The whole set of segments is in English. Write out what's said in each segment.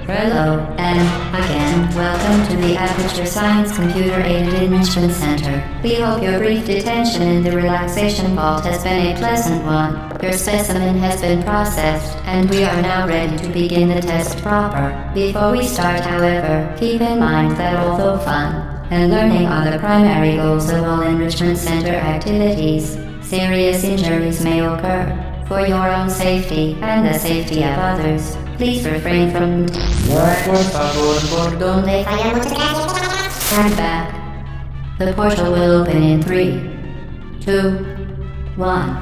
Hello, and again, welcome to the Aperture Science Computer Aided Enrichment Center. We hope your brief detention in the relaxation vault has been a pleasant one. Your specimen has been processed, and we are now ready to begin the test proper. Before we start, however, keep in mind that although fun and learning are the primary goals of all Enrichment Center activities, serious injuries may occur. For your own safety and the safety of others, please refrain from stand back. The portal will open in 3, 2, 1.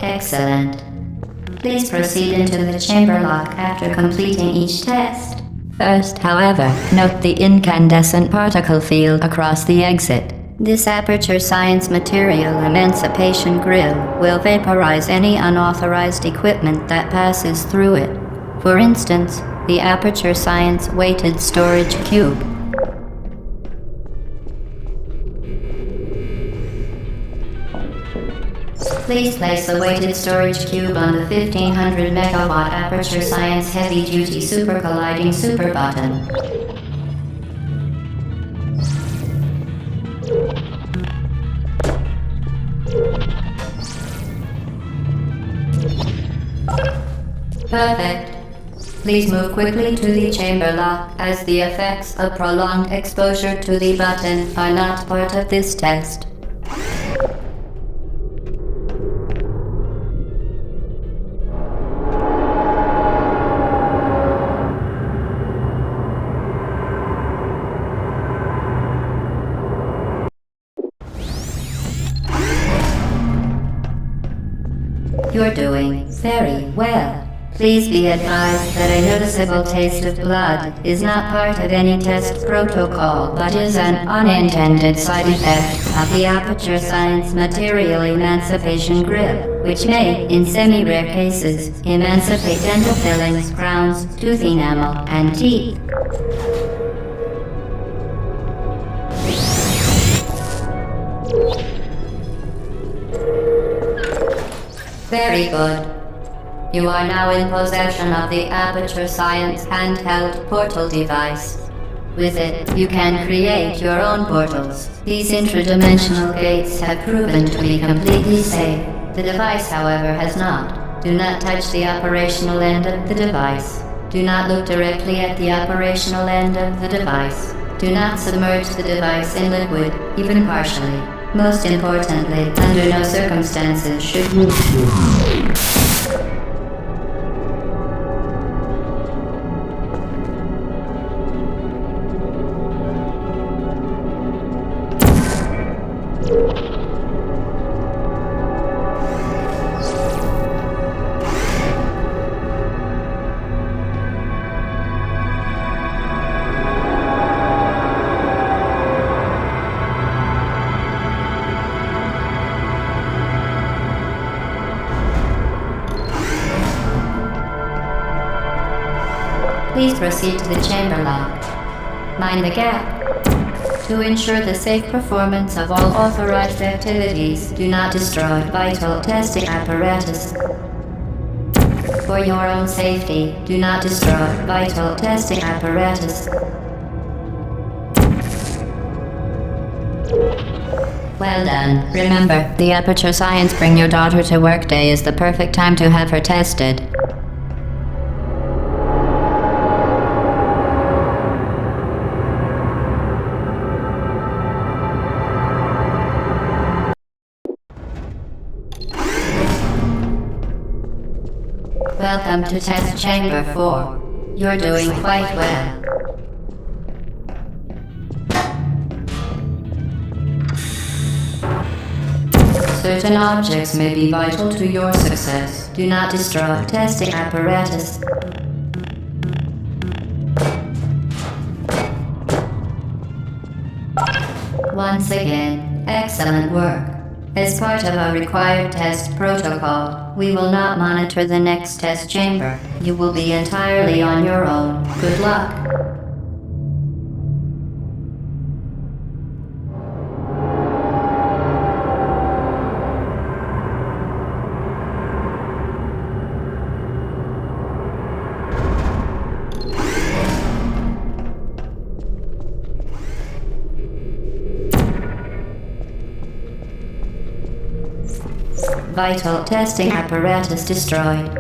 Excellent. Please proceed into the chamber lock after completing each test. First, however, note the incandescent particle field across the exit. This Aperture Science Material Emancipation Grill will vaporize any unauthorized equipment that passes through it. For instance, the Aperture Science Weighted Storage Cube. Please place the weighted storage cube on the 1500 megawatt Aperture Science Heavy Duty Super Colliding Super Button. Perfect. Please move quickly to the chamber lock, as the effects of prolonged exposure to the button are not part of this test. You're doing very well. Please be advised that a noticeable taste of blood is not part of any test protocol, but is an unintended side effect of the Aperture Science Material Emancipation Grill, which may, in semi-rare cases, emancipate dental fillings, crowns, tooth enamel, and teeth. Very good. You are now in possession of the Aperture Science handheld portal device. With it, you can create your own portals. These intradimensional gates have proven to be completely safe. The device, however, has not. Do not touch the operational end of the device. Do not look directly at the operational end of the device. Do not submerge the device in liquid, even partially. Most importantly, under no circumstances should you... Please proceed to the chamber lock. Mind the gap. To ensure the safe performance of all authorized activities, do not destroy vital testing apparatus. For your own safety, do not destroy vital testing apparatus. Well done. Remember, the Aperture Science Bring Your Daughter to Work Day is the perfect time to have her tested. Welcome to Test Chamber 4. You're doing quite well. Certain objects may be vital to your success. Do not destroy testing apparatus. Once again, excellent work. As part of a required test protocol, we will not monitor the next test chamber. You will be entirely on your own. Good luck. Vital testing apparatus destroyed.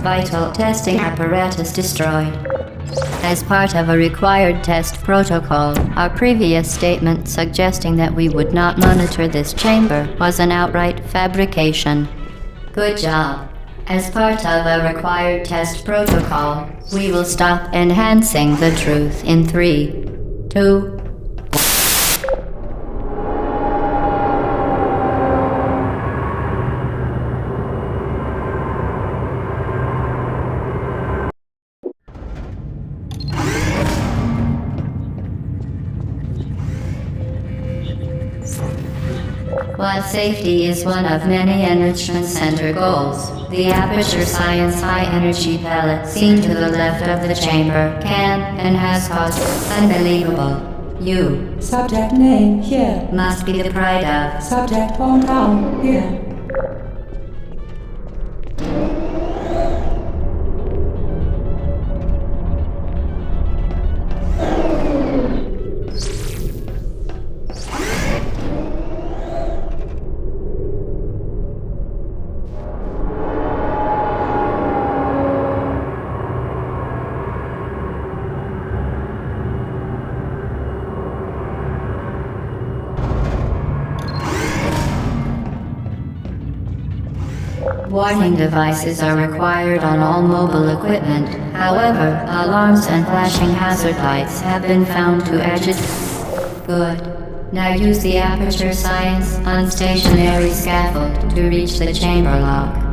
Vital testing apparatus destroyed. As part of a required test protocol, our previous statement suggesting that we would not monitor this chamber was an outright fabrication. Good job. As part of a required test protocol, we will stop enhancing the truth in 3, 2, While safety is one of many Enrichment Center goals, the Aperture Science high-energy pellet seen to the left of the chamber can and has caused unbelievable. You Subject name here. must be the pride of. Subject hometown here. Warning devices are required on all mobile equipment. However, alarms and flashing hazard lights have been found to agitate. Good. Now use the Aperture Science unstationary scaffold to reach the chamber lock.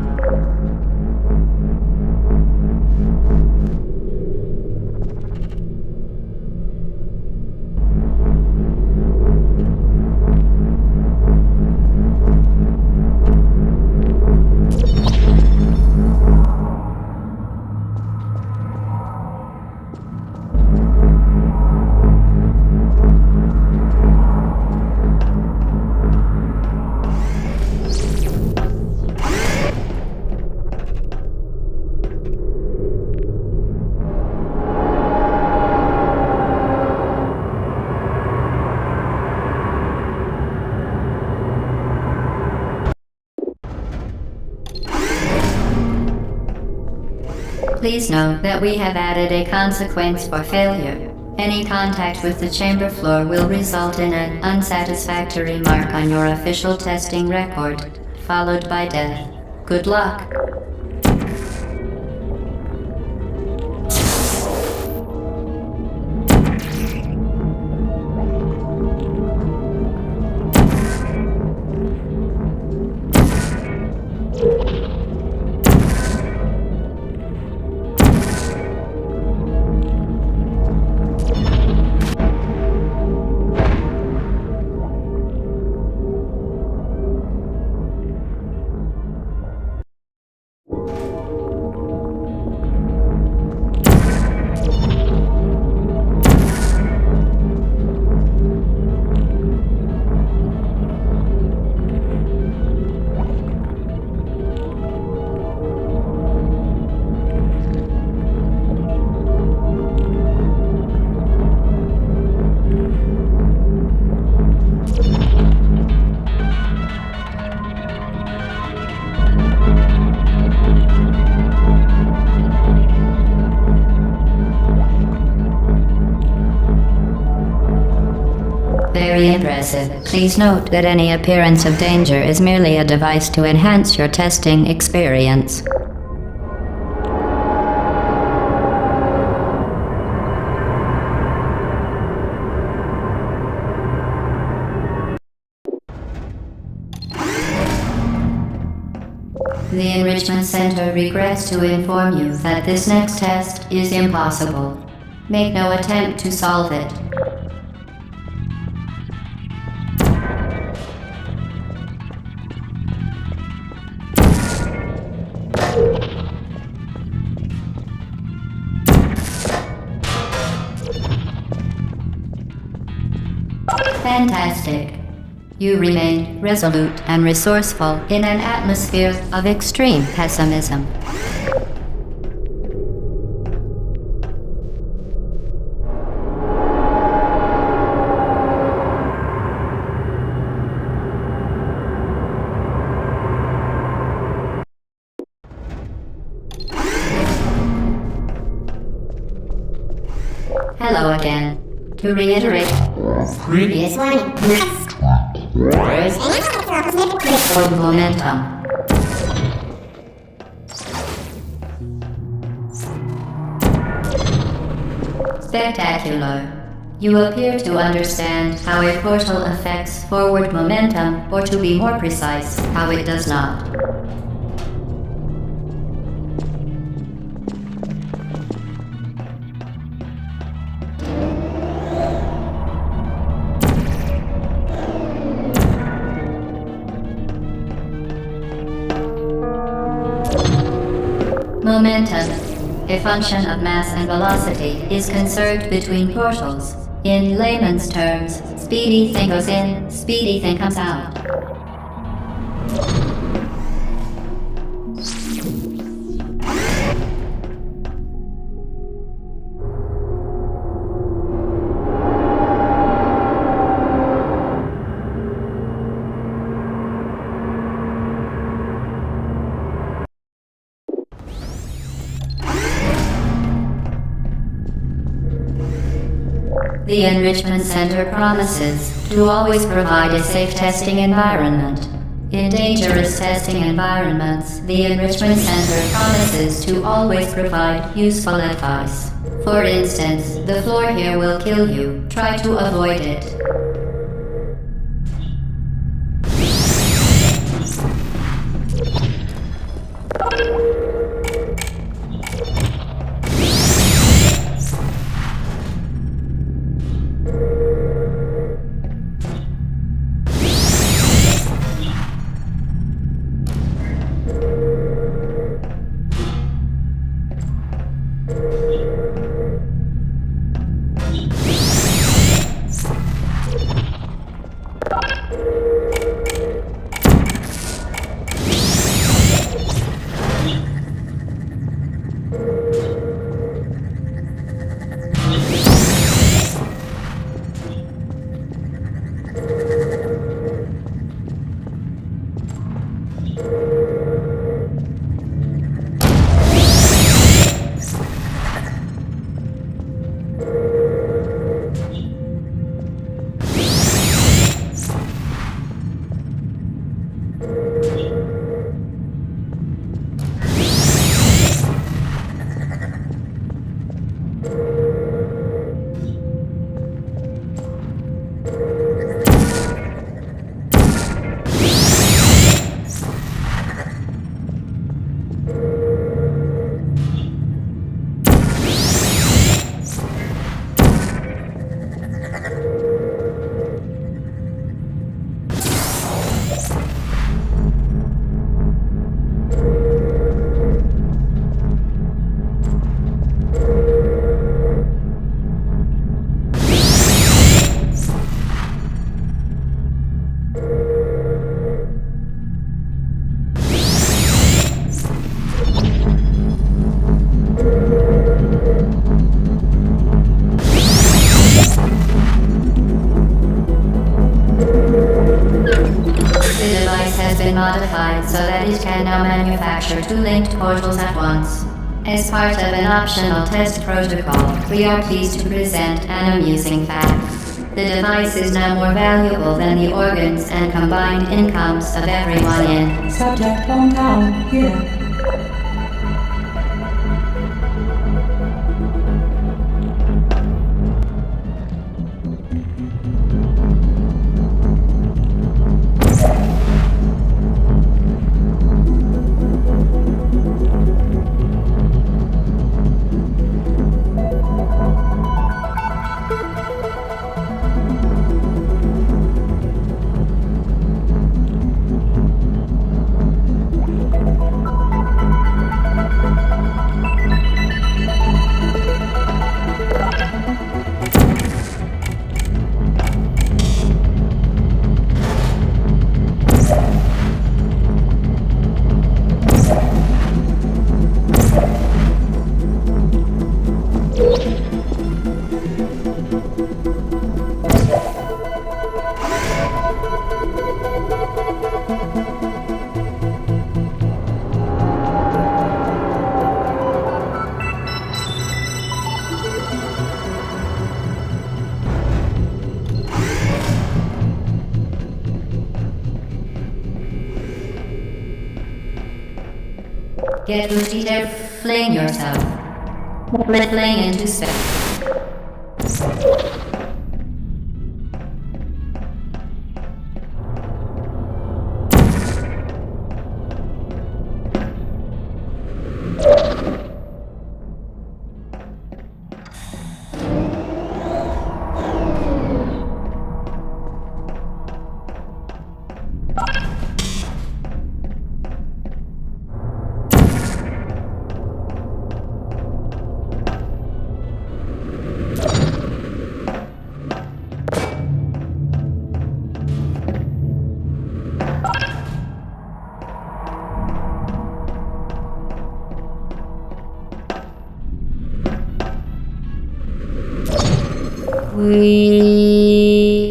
Please note that we have added a consequence for failure. Any contact with the chamber floor will result in an unsatisfactory mark on your official testing record, followed by death. Good luck. very impressive. Please note that any appearance of danger is merely a device to enhance your testing experience. The Enrichment Center regrets to inform you that this next test is impossible. Make no attempt to solve it. Fantastic. You remained resolute and resourceful in an atmosphere of extreme pessimism. Hello again. To reiterate, previous warning. Or momentum. Spectacular. You appear to understand how a portal affects forward momentum, or to be more precise, how it does not. Momentum, a function of mass and velocity, is conserved between portals. In layman's terms, speedy thing goes in, speedy thing comes out. The Enrichment Center promises to always provide a safe testing environment. In dangerous testing environments, the Enrichment Center promises to always provide useful advice. For instance, the floor here will kill you. Try to avoid it. Modified so that it can now manufacture two linked portals at once. As part of an optional test protocol, we are pleased to present an amusing fact. The device is now more valuable than the organs and combined incomes of everyone in. Subject hometown here. Get ready to fling yourself. Fling into space. We...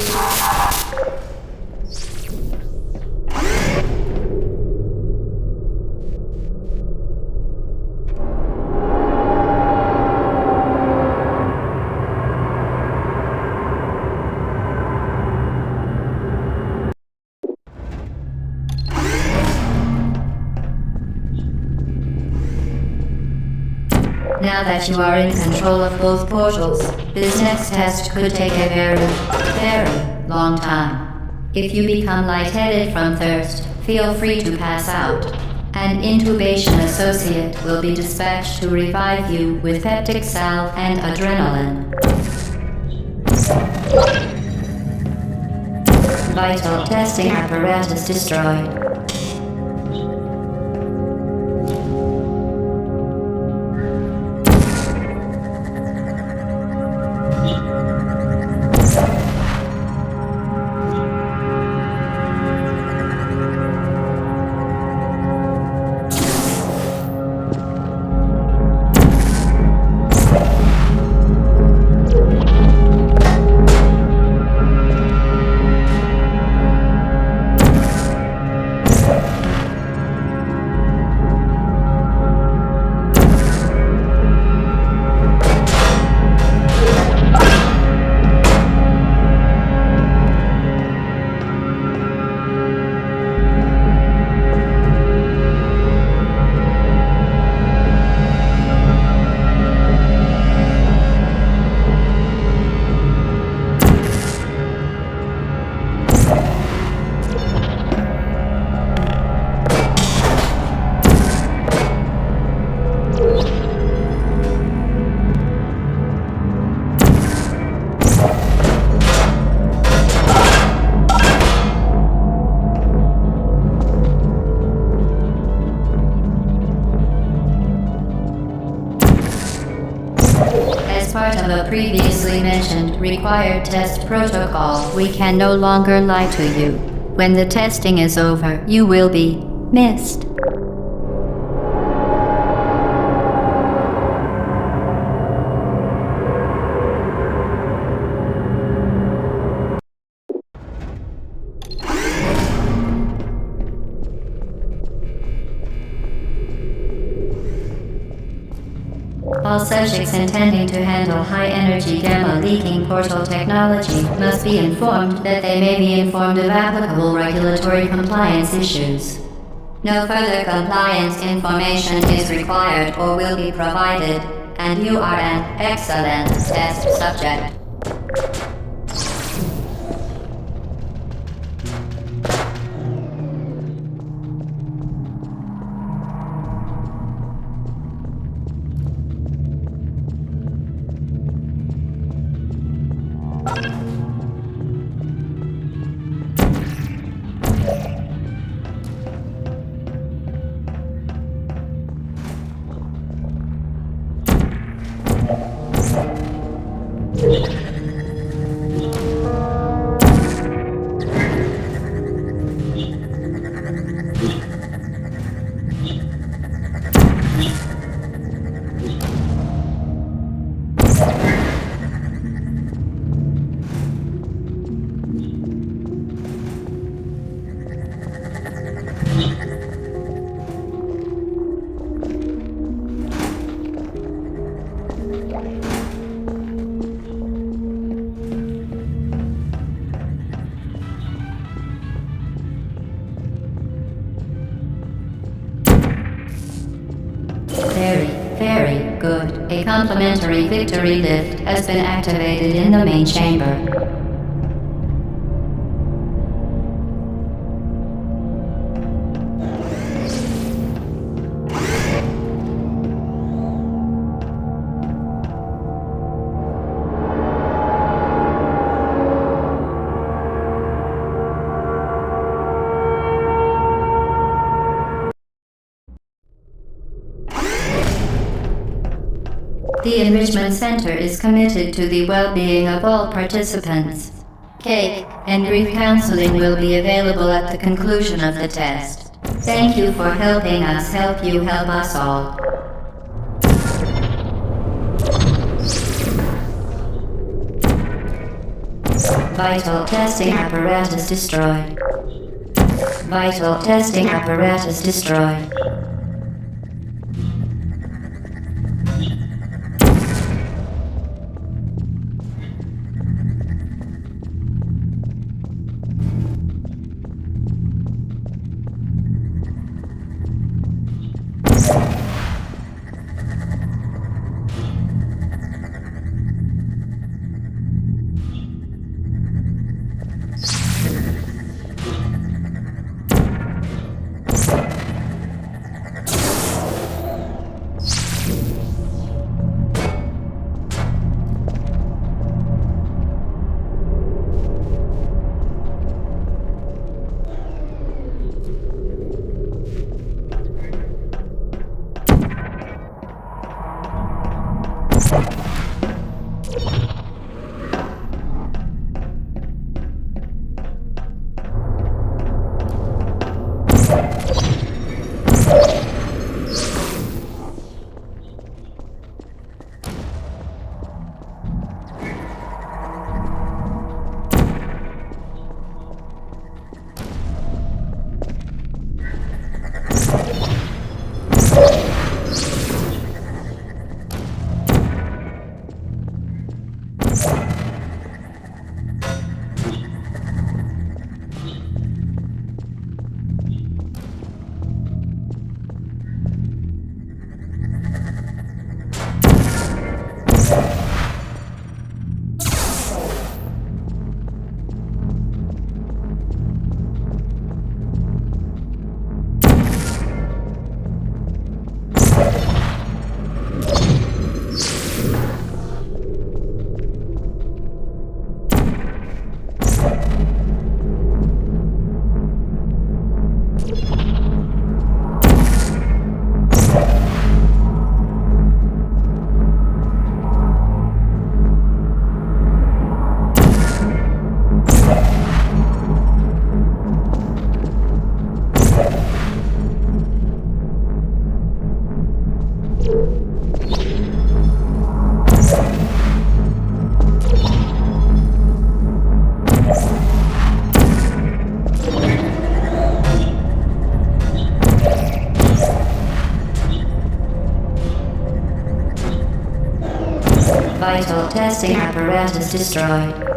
Now that you are in control of both portals, this next test could take a very long time. If you become lightheaded from thirst, feel free to pass out. An intubation associate will be dispatched to revive you with peptic salve and adrenaline. Vital testing apparatus destroyed. Part of a previously mentioned required test protocol, we can no longer lie to you. When the testing is over, you will be missed. All subjects intending to handle high-energy gamma-leaking portal technology must be informed that they may be informed of applicable regulatory compliance issues. No further compliance information is required or will be provided, and you are an excellent test subject. Very good. A complimentary victory lift has been activated in the main chamber. The Enrichment Center is committed to the well-being of all participants. Cake and grief counseling will be available at the conclusion of the test. Thank you for helping us help you help us all. Vital testing apparatus destroyed. Vital testing apparatus destroyed. vital testing apparatus destroyed.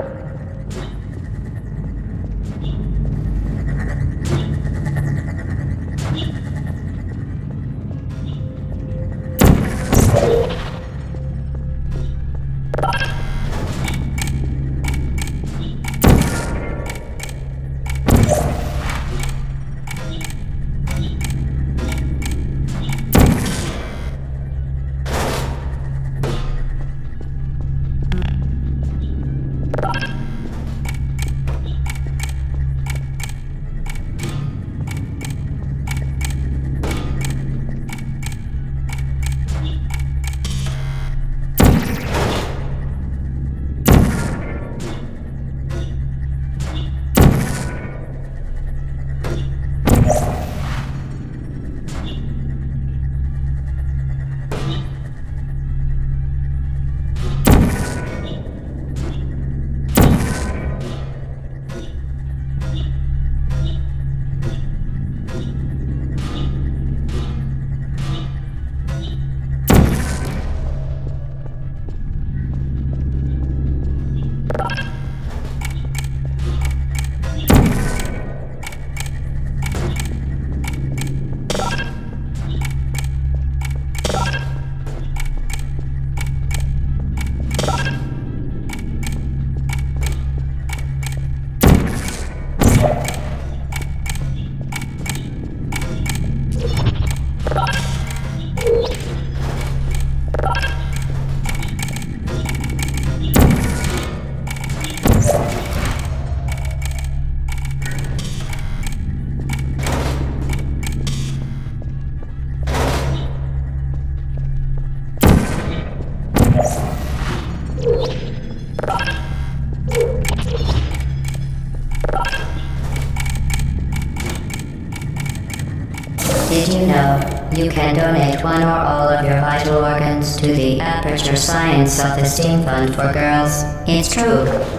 Did you know you can donate one or all of your vital organs to the Aperture Science Self-Esteem Fund for Girls? It's true.